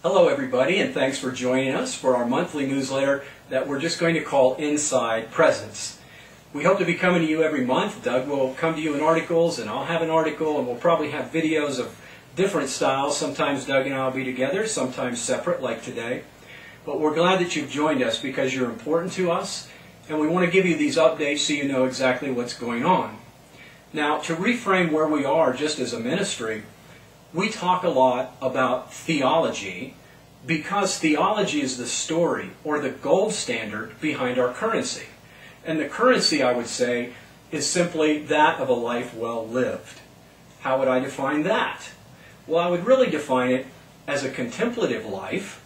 Hello everybody, and thanks for joining us for our monthly newsletter that we're just going to call Inside Presence. We hope to be coming to you every month. Doug will come to you in articles, and I'll have an article, and we'll probably have videos of different styles. Sometimes Doug and I will be together, sometimes separate like today. But we're glad that you've joined us because you're important to us, and we want to give you these updates so you know exactly what's going on. Now, to reframe where we are just as a ministry, we talk a lot about theology because theology is the story or the gold standard behind our currency. And the currency, I would say, is simply that of a life well lived. How would I define that? Well, I would really define it as a contemplative life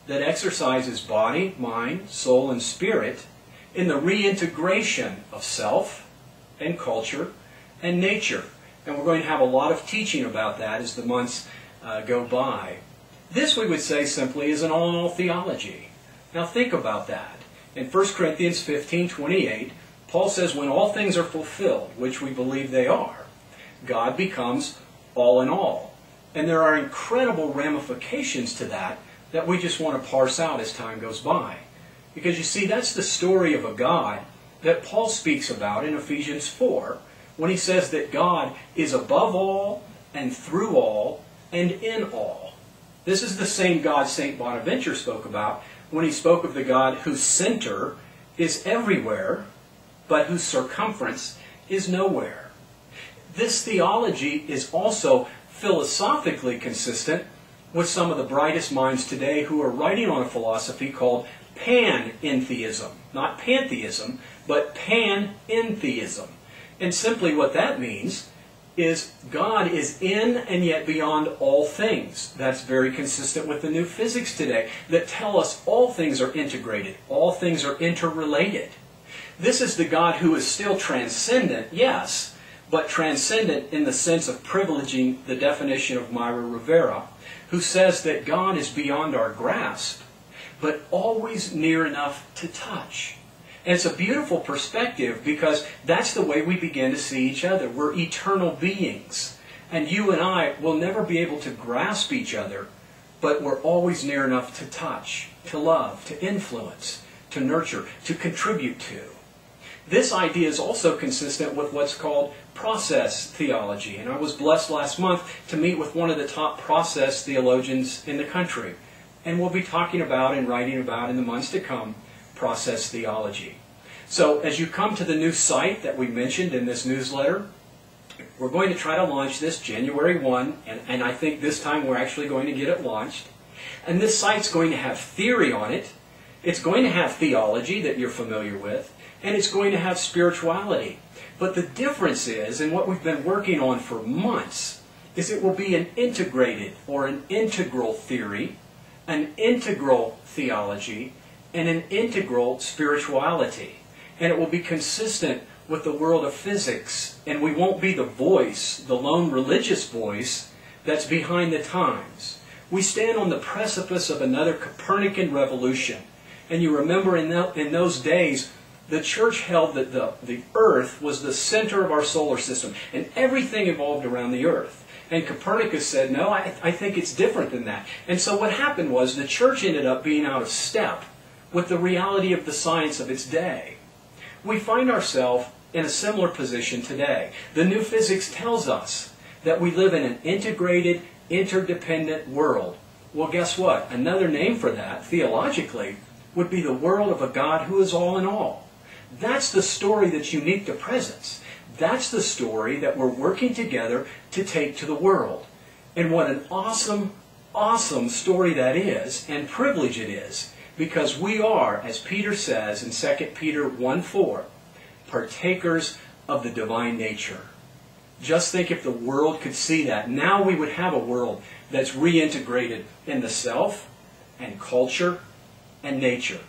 that exercises body, mind, soul, and spirit in the reintegration of self and culture and nature. And we're going to have a lot of teaching about that as the months go by. This, we would say simply, is an all-in-all theology. Now think about that. In 1 Corinthians 15:28, Paul says when all things are fulfilled, which we believe they are, God becomes all in all. And there are incredible ramifications to that that we just want to parse out as time goes by. Because you see, that's the story of a God that Paul speaks about in Ephesians 4, when he says that God is above all and through all and in all. This is the same God St. Bonaventure spoke about when he spoke of the God whose center is everywhere, but whose circumference is nowhere. This theology is also philosophically consistent with some of the brightest minds today who are writing on a philosophy called panentheism. Not pantheism, but panentheism. And simply what that means is God is in and yet beyond all things. That's very consistent with the new physics today that tell us all things are integrated, all things are interrelated. This is the God who is still transcendent, yes, but transcendent in the sense of privileging the definition of Myra Rivera, who says that God is beyond our grasp, but always near enough to touch. And it's a beautiful perspective because that's the way we begin to see each other. We're eternal beings. And you and I will never be able to grasp each other, but we're always near enough to touch, to love, to influence, to nurture, to contribute to. This idea is also consistent with what's called process theology. And I was blessed last month to meet with one of the top process theologians in the country. And we'll be talking about and writing about in the months to come process theology. So as you come to the new site that we mentioned in this newsletter, we're going to try to launch this January 1, and I think this time we're actually going to get it launched. And this site's going to have theory on it, it's going to have theology that you're familiar with, and it's going to have spirituality. But the difference is, and what we've been working on for months, is it will be an integrated or an integral theory, an integral theology, and an integral spirituality. And it will be consistent with the world of physics. And we won't be the voice, the lone religious voice, that's behind the times. We stand on the precipice of another Copernican revolution. And you remember in those days, the church held that the earth was the center of our solar system. And everything evolved around the earth. And Copernicus said, no, I think it's different than that. And so what happened was the church ended up being out of step with the reality of the science of its day. We find ourselves in a similar position today. The new physics tells us that we live in an integrated, interdependent world. Well, guess what? Another name for that, theologically, would be the world of a God who is all in all. That's the story that's unique to presence. That's the story that we're working together to take to the world. And what an awesome, awesome story that is, and privilege it is. Because we are, as Peter says in 2 Peter 1:4, partakers of the divine nature. Just think if the world could see that. Now we would have a world that's reintegrated in the self and culture and nature.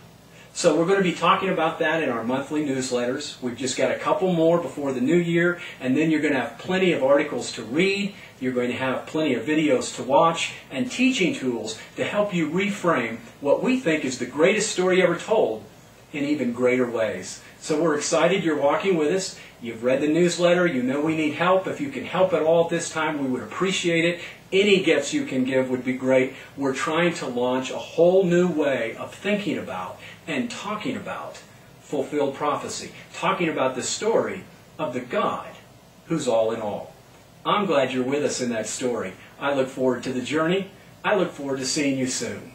So we're going to be talking about that in our monthly newsletters. We've just got a couple more before the new year, and then you're going to have plenty of articles to read. You're going to have plenty of videos to watch and teaching tools to help you reframe what we think is the greatest story ever told in even greater ways. So we're excited you're walking with us. You've read the newsletter. You know we need help. If you can help at all at this time, we would appreciate it. Any gifts you can give would be great. We're trying to launch a whole new way of thinking about and talking about fulfilled prophecy, talking about the story of the God who's all in all. I'm glad you're with us in that story. I look forward to the journey. I look forward to seeing you soon.